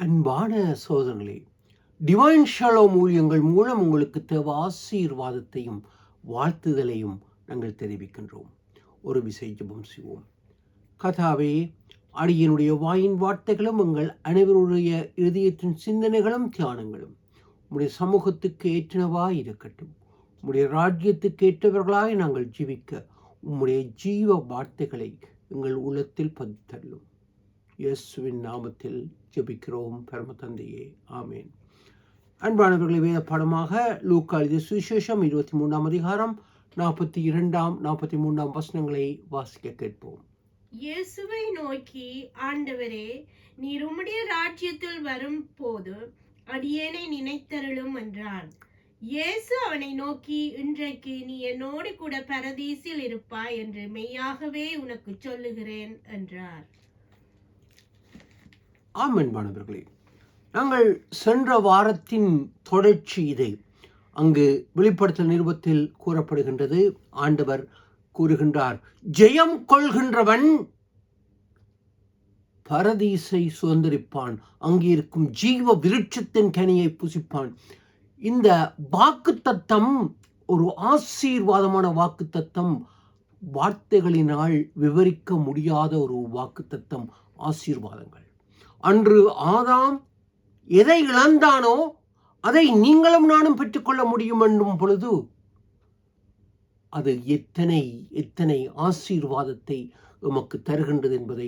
அன்பான சோதரர்களே, divine Shalom ஊழியங்கள் மூலம் உங்களுக்கு தேவை ஆசீர்வாதத்தையும் வாழ்த்துதலையும் நாங்கள் தெரிவிக்கின்றோம். ஒரு விசை ஜெபம் செய்வோம். கர்த்தாவே, அடியனுடைய வாயின் வார்த்தைகளும் எங்கள் அனைவருடைய இதயத்தின் சிந்தனைகளும் தியானங்களும் உம்முடைய சமூகத்துக்கு ஏற்றனவாய் இருக்கட்டும். உம்முடைய ராஜ்யத்துக்கு ஏற்றவர்களாய் நாங்கள் ஜீவிக்க உம்முடைய ஜீவ வார்த்தைகளை எங்கள் உள்ளத்தில் பதித்தள்ளும். இயேசுவின் நாமத்தில் ஜெபிக்கிறோம் பரம தந்தையே, ஆமேன். அன்பானவர்களை, வேத பாடமாக லூக்கா எழுதிய சுவிசேஷம் 23ஆம் அதிகாரம் 42, 43 வசனங்களை வாசிக்க கேட்போம். இயேசுவை நோக்கி, ஆண்டவரே, நீர் உம்முடைய ராஜ்யத்தில் வரும் போது அடியேனை நினைத்தருளும் என்றான். இயேசு அவனை நோக்கி, இன்றைக்கு நீ என்னோடு கூட பரதீசில் இருப்பாய் என்று மெய்யாகவே உனக்கு சொல்லுகிறேன் என்றார். ஆம் அன்பானவர்களே, நாங்கள் சென்ற வாரத்தின் தொடர்ச்சி இதை. அங்கு வெளிப்படுத்தல் நிருபத்தில் கூறப்படுகின்றது. ஆண்டவர் கூறுகின்றார், ஜெயம் கொள்கின்றவன் பரதீசை சுதந்திரிப்பான், அங்கே இருக்கும் ஜீவ விருட்சத்தின் கனியை புசிப்பான். இந்த வாக்குத்தத்தம் ஒரு ஆசீர்வாதமான வாக்குத்தத்தம், வார்த்தைகளினால் விவரிக்க முடியாத ஒரு வாக்குத்தத்தம், ஆசீர்வாதங்கள். அன்று ஆதாம் எதை இழந்தானோ அதை நீங்களும் நானும் பெற்றுக்கொள்ள முடியும் என்னும் பொழுது அது எத்தனை எத்தனை ஆசீர்வாதத்தை நமக்கு தருகின்றது என்பதை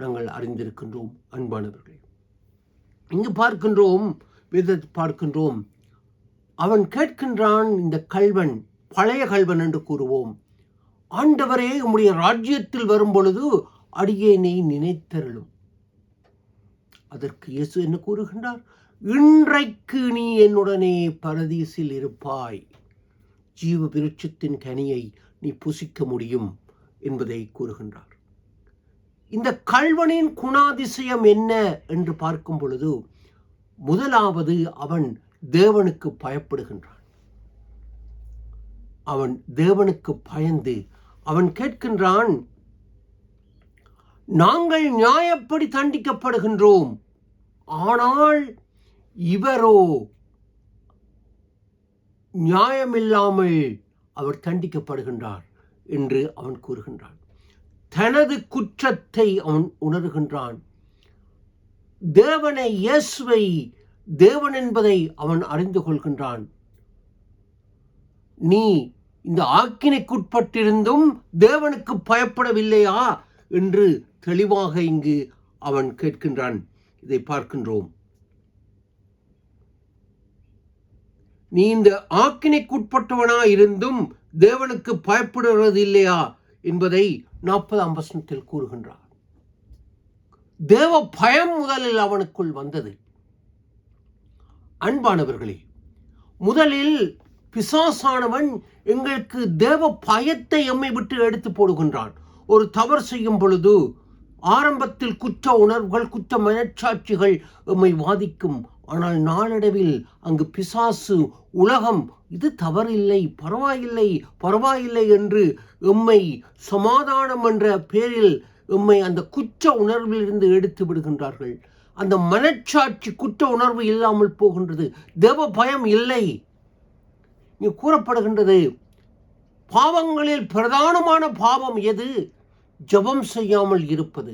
நாங்கள் அறிந்திருக்கின்றோம். அன்பானவர்களே, இங்கு பார்க்கின்றோம், அவன் கேட்கின்றான், இந்த கள்வன், பழைய கள்வன் என்று கூறுவோம், ஆண்டவரே, உம்முடைய ராஜ்யத்தில் வரும் பொழுது அடியேனை நினைத்தருளும். அதற்கு இயேசு என்ன கூறுகின்றார்? இன்றைக்கு நீ என்னுடனே பரதீசில் இருப்பாய், ஜீவ விருட்சத்தின் கனியை நீ புசிக்க முடியும் என்பதை கூறுகின்றார். இந்த கள்வனின் குணாதிசயம் என்ன என்று பார்க்கும் பொழுது, முதலாவது, அவன் தேவனுக்கு பயப்படுகின்றான். அவன் தேவனுக்கு பயந்து அவன் கேட்கின்றான், நாங்கள் நியாயப்படி தண்டிக்கப்படுகின்றோம், ஆனால் இவரோ நியாயமில்லாமல் அவர் தண்டிக்கப்படுகின்றார் என்று அவன் கூறுகின்றான். தனது குற்றத்தை அவன் உணர்கின்றான். தேவனை, இயேசுவை தேவன் என்பதை அவன் அறிந்து கொள்கின்றான். நீ இந்த ஆக்கினைக்குட்பட்டிருந்தும் தேவனுக்கு பயப்படவில்லையா என்று தெளிவாக இங்கு அவன் கேட்கின்றான். இதை பார்க்கின்றோம். நீ இந்த ஆக்கினைக்குட்பட்டவனா இருந்தும் தேவனுக்கு பயப்படுவது இல்லையா என்பதை 40ஆம் வசனத்தில் கூறுகின்றார். தேவ பயம் முதலில் அவனுக்குள் வந்தது. அன்பானவர்களே, முதலில் பிசாசானவன் எங்களுக்கு தேவ பயத்தை எம்மை விட்டு எடுத்து போடுகின்றான். ஒரு தவறு செய்யும் பொழுது ஆரம்பத்தில் குற்ற உணர்வுகள், குற்ற மனச்சாட்சிகள் எம்மை வாதிக்கும். ஆனால் நாளடைவில் அங்கு பிசாசு, உலகம், இது தவறில்லை, பரவாயில்லை என்று எம்மை சமாதானம் என்ற பேரில் எம்மை அந்த குற்ற உணர்விலிருந்து எடுத்து விடுகின்றார்கள். அந்த மனச்சாட்சி, குற்ற உணர்வு இல்லாமல் போகின்றது. தேவ பயம் இல்லை. இங்கு கூறப்படுகின்றது, பாவங்களில் பிரதானமான பாவம் எது? ஜெபம் செய்யாமல் இருப்பது.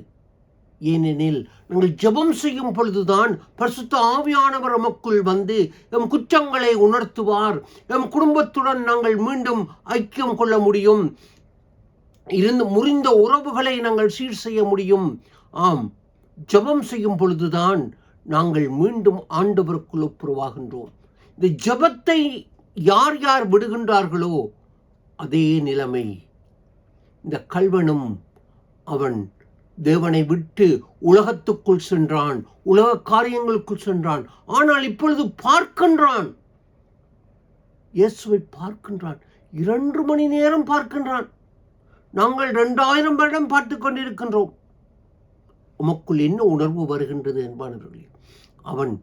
ஏனெனில் நாங்கள் ஜெபம் செய்யும் பொழுதுதான் பரிசுத்த ஆவியானவர் நமக்குள் வந்து எம் குற்றங்களை உணர்த்துவார். எம் குடும்பத்துடன் நாங்கள் மீண்டும் ஐக்கியம் கொள்ள முடியும். முறிந்த உறவுகளை நாங்கள் சீர் செய்ய முடியும். ஆம், ஜெபம் செய்யும் பொழுதுதான் நாங்கள் மீண்டும் ஆண்டவருக்குள் ஒப்புரவாகின்றோம். இந்த ஜெபத்தை யார் யார் விடுகின்றார்களோ அதே நிலைமை. இந்த கள்வனும் அவன் தேவனை விட்டு உலகத்துக்குள் சென்றான், உலக காரியங்களுக்குள் சென்றான். ஆனால் இப்பொழுது பார்க்கின்றான், இயேசுவை பார்க்கின்றான். 2 மணி நேரம் பார்க்கின்றான். நாங்கள் 2000 வருடம் பார்த்து கொண்டிருக்கின்றோம். உமக்குள் என்ன உணர்வு வருகின்றது என்பானவர்களே? அவன்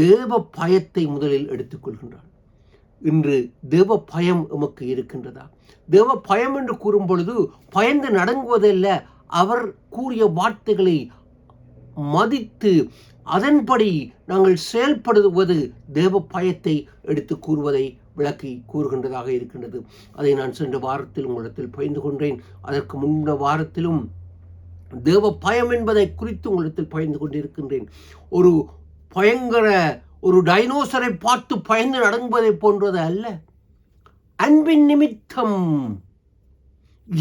தேவ பயத்தை முதலில் எடுத்துக்கொள்கின்றான். இன்று தேவ பயம் எமக்கு இருக்கின்றதா? தேவ பயம் என்று கூறும் பொழுது பயந்து நடங்குவதல்ல, அவர் கூறிய வார்த்தைகளை மதித்து அதன்படி நாங்கள் செயல்படுவது தேவ பயத்தை எடுத்து கூறுவதை விளக்கி கூறுகின்றதாக இருக்கின்றது. அதை நான் சென்ற வாரத்தில் உங்களிடத்தில் பகிர்ந்து கொண்டேன். அதற்கு முன்ன வாரத்திலும் தேவ பயம் என்பதை குறித்து உங்களிடத்தில் பகிர்ந்து கொண்டிருக்கின்றேன். ஒரு பயங்கர ஒரு டைனோசரை பார்த்து பயந்து நடங்குவதை போன்றது அல்ல. அன்பின் நிமித்தம்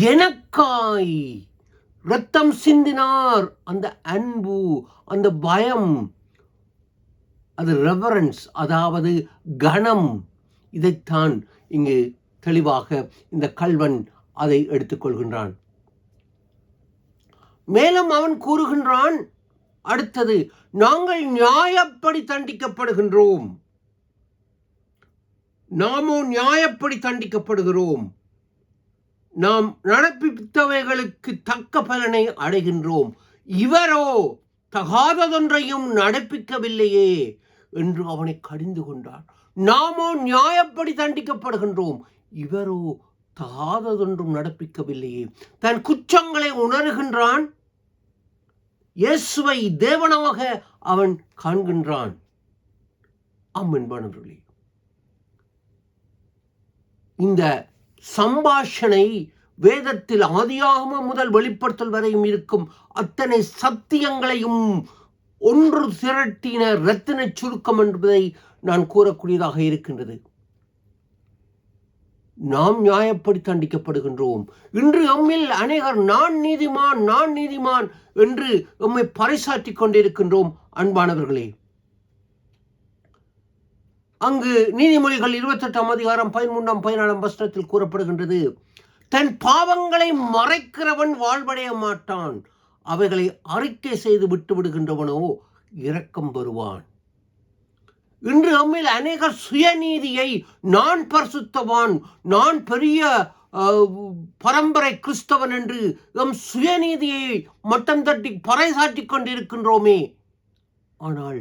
எனக்காய் இரத்தம் சிந்தினார். அந்த அன்பு, அந்த பயம், அது ரெவரன்ஸ், அதாவது கணம், இதைத்தான் இங்கு தெளிவாக இந்த கள்வன் அதை எடுத்துக்கொள்கின்றான். மேலும் அவன் கூறுகின்றான், அடுத்தது, நாங்கள் நியாயப்படி தண்டிக்கப்படுகின்றோம். நாமோ நியாயப்படி தண்டிக்கப்படுகிறோம். நாம் நடப்பித்தவைகளுக்கு தக்க பலனை அடைகின்றோம். இவரோ தகாததொன்றையும் நடப்பிக்கவில்லையே என்று அவனை கடிந்து கொண்டார். நாமோ நியாயப்படி தண்டிக்கப்படுகின்றோம், இவரோ தகாததொன்றும் நடப்பிக்கவில்லையே. தன் குற்றங்களை உணர்கின்றான். இயேசுவை தேவனாக அவன் காண்கின்றான். அன்பர்களே, இந்த சம்பாஷணை வேதத்தில் ஆதியாகமம் முதல் வெளிப்படுத்தல் வரையும் இருக்கும் அத்தனை சத்தியங்களையும் ஒன்று திரட்டின இரத்தின சுருக்கம் என்பதை நான் கூறக்கூடியதாக இருக்கின்றது. நாம் நியாயப்படி தண்டிக்கப்படுகின்றோம். இன்று எம்மில் அநேகர் நான் நீதிமான், நான் நீதிமான் என்று எம்மை பறைசாற்றிக் கொண்டிருக்கின்றோம். அன்பானவர்களே, அங்கு நீதிமொழிகள் 28ஆம் அதிகாரம் 13ஆம் 14ஆம் வசனத்தில் கூறப்படுகின்றது, தன் பாவங்களை மறைக்கிறவன் வாழ்வடைய மாட்டான், அவைகளை அறிக்கை செய்து விட்டு விடுகின்றவனோ இரக்கம் பெறுவான். இன்று நம்மில் அநேகர் சுயநீதியை, நான் பரிசுத்தவான், நான் பெரிய பரம்பரை கிறிஸ்தவன் என்று எம் சுயநீதியை மட்டம் தட்டி பறைசாற்றிக் கொண்டிருக்கின்றோமே. ஆனால்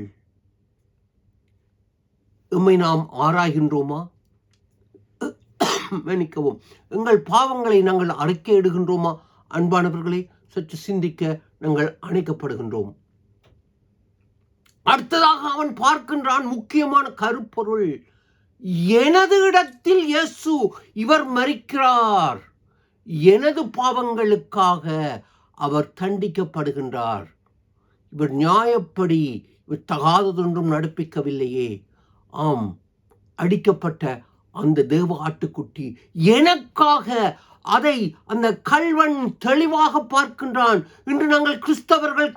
எம்மை நாம் ஆராய்கின்றோமா? மன்னிக்கவும், எங்கள் பாவங்களை நாங்கள் அறிக்கையிடுகின்றோமா? அன்பானவர்களை சற்று சிந்திக்க நாங்கள் அணைக்கப்படுகின்றோம். அடுத்ததாக அவன் பார்க்கின்றான் முக்கியமான கருப்பொருள். எனது இடத்தில் இயேசு இவர் மரிக்கிறார், எனது பாவங்களுக்காக அவர் தண்டிக்கப்படுகின்றார், இவர் நியாயப்படி இவர் தகாததொன்றும் நடப்பிக்கவில்லையே. ஆம், அடிக்கப்பட்ட அந்த தேவ ஆட்டுக்குட்டி எனக்காக, அதை அந்த கள்வன் தெளிவாக பார்க்கின்றான். இன்று நாங்கள் கிறிஸ்தவர்கள்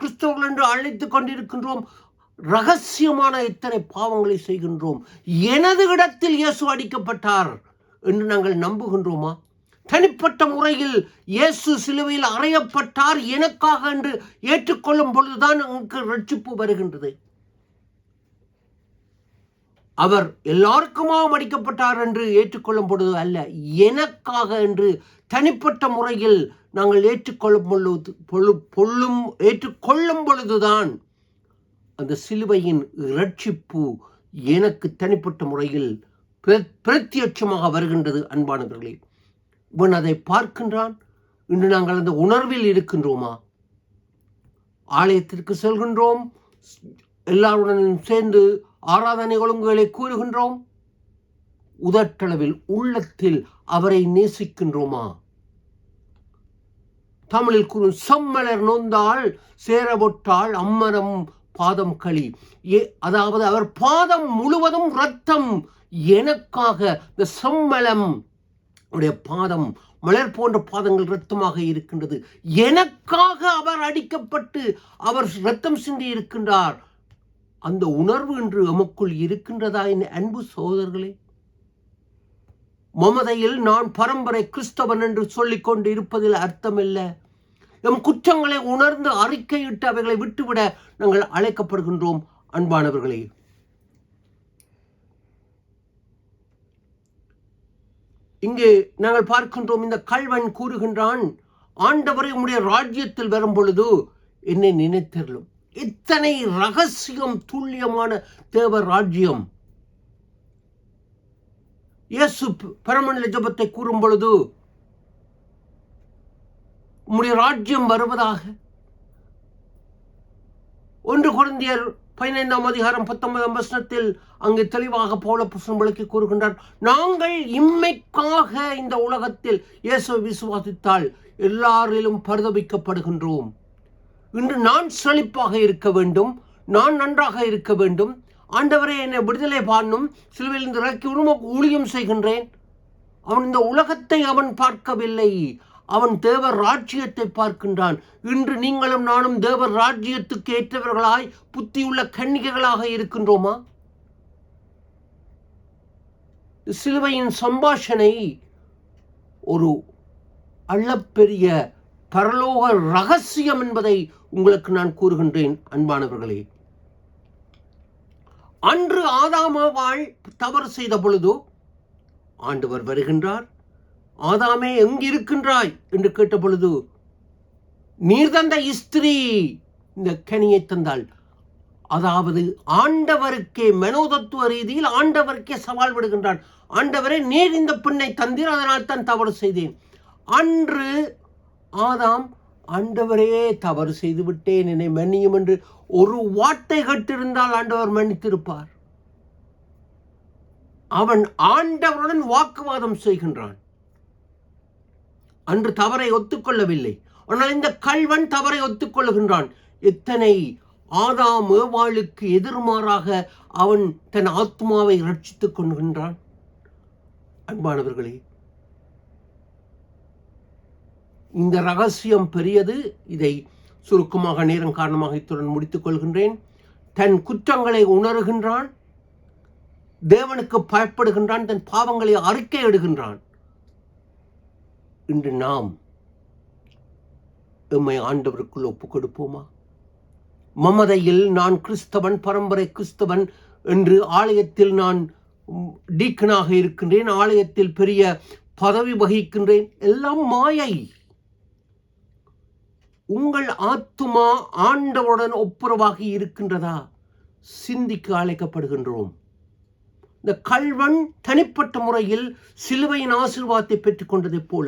என்று அழைத்துக் கொண்டிருக்கின்றோம். ரகசியமான எத்தனை பாவங்களை செய்கின்றோம். எனது இடத்தில் இயேசு அடிக்கப்பட்டார் என்று நாங்கள் நம்புகின்றோமா? தனிப்பட்ட முறையில் இயேசு சிலுவையில் அறையப்பட்டார் எனக்காக என்று ஏற்றுக்கொள்ளும் பொழுதுதான் நமக்கு ரட்சிப்பு வருகின்றது. அவர் எல்லாருக்குமாக அடிக்கப்பட்டார் என்று ஏற்றுக்கொள்ளும் பொழுது அல்ல, எனக்காக என்று தனிப்பட்ட முறையில் நாங்கள் ஏற்றுக்கொள்ளும் பொழுதுதான் அந்த சிலுவையின் இரட்சிப்பு எனக்கு தனிப்பட்ட முறையில் பிரத்யட்சமாக வருகின்றது. அன்பானவர்களே, இவன் அதை பார்க்கின்றான். இன்று நாங்கள் அந்த உணர்வில் இருக்கின்றோமா? ஆலயத்திற்கு செல்கின்றோம், எல்லாருடனும் சேர்ந்து ஆராதனை ஒழுங்குகளை கூறுகின்றோம். உதட்டளவில் உள்ளத்தில் அவரை நேசிக்கின்றோமா? தமிழில் கூறும் செம்மலர் நொந்தாள் சேரவொட்டாள் அம்மரம் பாதம் களி. அதாவது அவர் பாதம் முழுவதும் இரத்தம். எனக்காக இந்த செம்மலம் உடைய பாதம், மலர் போன்ற பாதங்கள் இரத்தமாக இருக்கின்றது. எனக்காக அவர் அடிக்கப்பட்டு அவர் இரத்தம் சிந்தி இருக்கின்றார். அந்த உணர்வு இன்று எமக்குள் இருக்கின்றதா? என் அன்பு சகோதரர்களே, மமதையில் நான் பரம்பரை கிறிஸ்தவன் என்று சொல்லிக் கொண்டு இருப்பதில் அர்த்தமில்லை. எம் குற்றங்களை உணர்ந்து அறிக்கையிட்டு அவைகளை விட்டுவிட நாங்கள் அழைக்கப்படுகின்றோம். அன்பானவர்களே, இங்கே நாங்கள் பார்க்கின்றோம், இந்த கள்வன் கூறுகின்றான், ஆண்டவரை உம்முடைய ராஜ்யத்தில் வரும் பொழுது என்னை நினைத்தருளும். இத்தனை ரகசியம், துல்லியமான தேவ ராஜ்யம். இயேசு பரமண்டல ஜெபத்தை கூறும் பொழுது உம்முடைய ராஜ்யம் வருவதாக, 1 கொரிந்தியர் 15 அங்கு தெளிவாக பவுலப்போஸ்தலன் விளக்கி கூறுகின்றார், நாங்கள் இம்மைக்காக இந்த உலகத்தில் இயேசுவை விசுவாசித்தால் எல்லாரிலும் பரிதபிக்கப்படுகின்றோம். இன்று நான் செழிப்பாக இருக்க வேண்டும், நான் நன்றாக இருக்க வேண்டும், ஆண்டவரே என்னை விடுதலை பண்ணும், சிலுவையில் இறக்கி உருமக்கு ஊழியம் செய்கின்றேன். அவன் இந்த உலகத்தை அவன் பார்க்கவில்லை, அவன் தேவர் ராஜ்யத்தை பார்க்கின்றான். இன்று நீங்களும் நானும் தேவர் ராஜ்யத்துக்கு ஏற்றவர்களாய் புத்தியுள்ள கன்னிகைகளாக இருக்கின்றோமா? சிலுவையின் சம்பாஷணை ஒரு அள்ளப்பெரிய பரலோக ரகசியம் என்பதை உங்களுக்கு நான் கூறுகின்றேன். அன்பானவர்களே, அன்று ஆதாமாவாள் தவறு செய்த பொழுது ஆண்டவர் வருகின்றார். ஆதாமே எங்கிருக்கின்றாய் என்று கேட்ட பொழுது, நீர் தந்த ஸ்திரீ இந்த கனியை தந்தாள். அதாவது ஆண்டவருக்கே மனோதத்துவ ரீதியில் ஆண்டவருக்கே சவால் விடுகின்றான். ஆண்டவரே, நீர் இந்த பெண்ணை தந்தீர், அதனால் தான் தவறு செய்தேன். அன்று ஆதாம், ஆண்டவரே தவறு செய்து விட்டேன், என்னை மன்னியும் என்று ஒரு வார்த்தை கேட்டிருந்தால் ஆண்டவர் மன்னித்திருப்பார். அவன் ஆண்டவருடன் வாக்குவாதம் செய்கின்றான். அன்று தவறை ஒத்துக்கொள்ளவில்லை, ஆனால் இந்த கள்வன் தவறை ஒத்துக்கொள்ளுகின்றான். எத்தனை ஆதாம் ஏவாளுக்கு எதிர்மாறாக அவன் தன் ஆத்மாவை ரட்சித்துக் கொள்கின்றான். அன்பானவர்களே, இந்த ரகசியம் பெரியது. இதை சுருக்கமாக நேரம் காரணமாக இத்துடன் முடித்துக் கொள்கின்றேன். தன் குற்றங்களை உணர்கின்றான், தேவனுக்கு பயப்படுகின்றான், தன் பாவங்களை அறிக்கையிடுகின்றான். இன்று நாம் எம்மை ஆண்டவருக்குள் ஒப்புக் கொடுப்போமா? மமதையில் நான் கிறிஸ்தவன், பரம்பரை கிறிஸ்தவன் என்று ஆலயத்தில் நான் டீக்கனாக இருக்கின்றேன், ஆலயத்தில் பெரிய பதவி வகிக்கின்றேன், எல்லாம் மாயை. உங்கள் ஆத்துமா ஆண்டவருடன் ஒப்புரவாகி இருக்கின்றதா? சிந்திக்க அழைக்கப்படுகின்றோம். இந்த கள்வன் தனிப்பட்ட முறையில் சிலுவையின் ஆசீர்வாதத்தை பெற்றுக் கொண்டதைப் போல,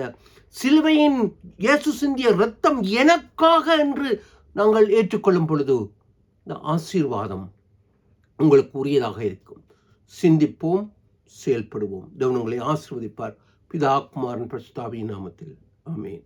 சிலுவையின் இயேசு சிந்திய இரத்தம் எனக்காக என்று நாங்கள் ஏற்றுக்கொள்ளும் பொழுது இந்த ஆசீர்வாதம் உங்களுக்கு உரியதாக இருக்கும். சிந்திப்போம், செயல்படுவோம். தேவன் உங்களை ஆசீர்வதிப்பார். பிதா, குமாரன், பரிசுத்த ஆவியின் நாமத்தில் ஆமென்.